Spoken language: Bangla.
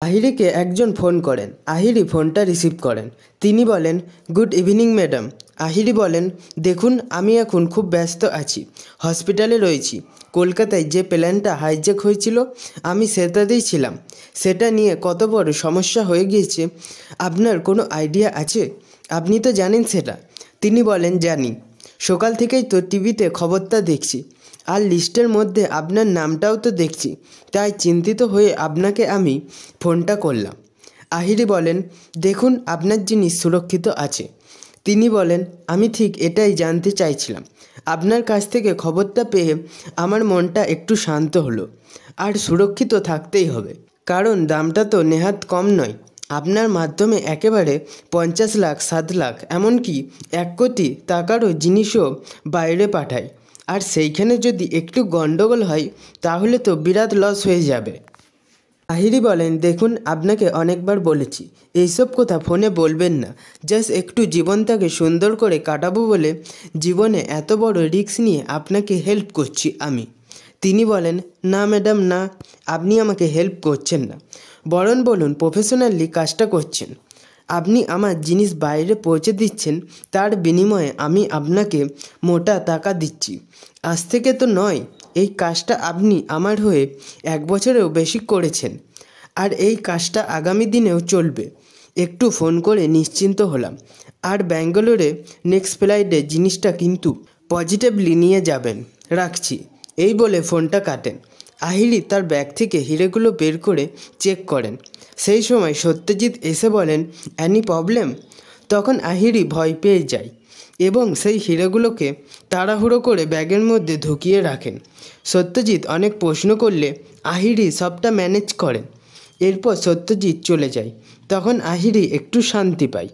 আহিরিকে একজন ফোন করেন। আহিরি ফোনটা রিসিভ করেন। তিনি বলেন, গুড ইভিনিং ম্যাডাম। আহিরি বলেন, দেখুন আমি এখন খুব ব্যস্ত আছি, হসপিটালে রয়েছি। কলকাতায় যে প্লেনটা হাইজ্যাক হয়েছিল আমি সেটাতেই ছিলাম। সেটা নিয়ে কত বড় সমস্যা হয়ে গিয়েছে আপনার কোনো আইডিয়া আছে? আপনি তো জানেন সেটা। তিনি বলেন, জানি, সকাল থেকেই তো টিভিতে খবরটা দেখছি, আর লিস্টের মধ্যে আপনার নামটাও তো দেখছি, তাই চিন্তিত হয়ে আপনাকে আমি ফোনটা করলাম। আহিরি বলেন, দেখুন আপনার জিনিস সুরক্ষিত আছে। তিনি বলেন, আমি ঠিক এটাই জানতে চাইছিলাম। আপনার কাছ থেকে খবরটা পেয়ে আমার মনটা একটু শান্ত হলো। আর সুরক্ষিত থাকতেই হবে, কারণ দামটা তো নেহাত কম নয়। আপনার মাধ্যমে একেবারে 50 লাখ, 7 লাখ, এমনকি 1 কোটি টাকারও জিনিসও বাইরে পাঠায়। আর সেইখানে যদি একটু গন্ডগোল হয় তাহলে তো বিরাট লস হয়ে যাবে। আহিরি বলেন, দেখুন আপনাকে অনেকবার বলেছি এইসব কথা ফোনে বলবেন না। জাস্ট একটু জীবনটাকে সুন্দর করে কাটাবো বলে জীবনে এত বড় রিস্ক নিয়ে আপনাকে হেল্প করছি আমি। তিনি বলেন, না ম্যাডাম না, আপনি আমাকে হেল্প করছেন না, বরং বলুন প্রফেশনালি কাজটা করছেন। আপনি আমার জিনিস বাইরে পৌঁছে দিচ্ছেন, তার বিনিময়ে আমি আপনাকে মোটা টাকা দিচ্ছি। আজ থেকে তো নয়, এই কাজটা আপনি আমার হয়ে 1 বছরেও বেশি করেছেন, আর এই কাজটা আগামী দিনেও চলবে। একটু ফোন করে নিশ্চিন্ত হলাম। আর ব্যাঙ্গালোরে নেক্সট ফ্লাইটে জিনিসটা কিন্তু পজিটিভলি নিয়ে যাবেন, রাখছি। এই বলে ফোনটা কাটেন। আহিরি তার ব্যাগ থেকে হিরেগুলো বের করে চেক করেন। সেই সময় সত্যজিৎ এসে বলেন, অ্যানি প্রবলেম? তখন আহিরি ভয় পেয়ে যায় এবং সেই হিরেগুলোকে তাড়াহুড়ো করে ব্যাগের মধ্যে ঢুকিয়ে রাখেন। সত্যজিৎ অনেক প্রশ্ন করলে আহিরি সবটা ম্যানেজ করেন। এরপর সত্যজিৎ চলে যায়। তখন আহিরি একটু শান্তি পায়।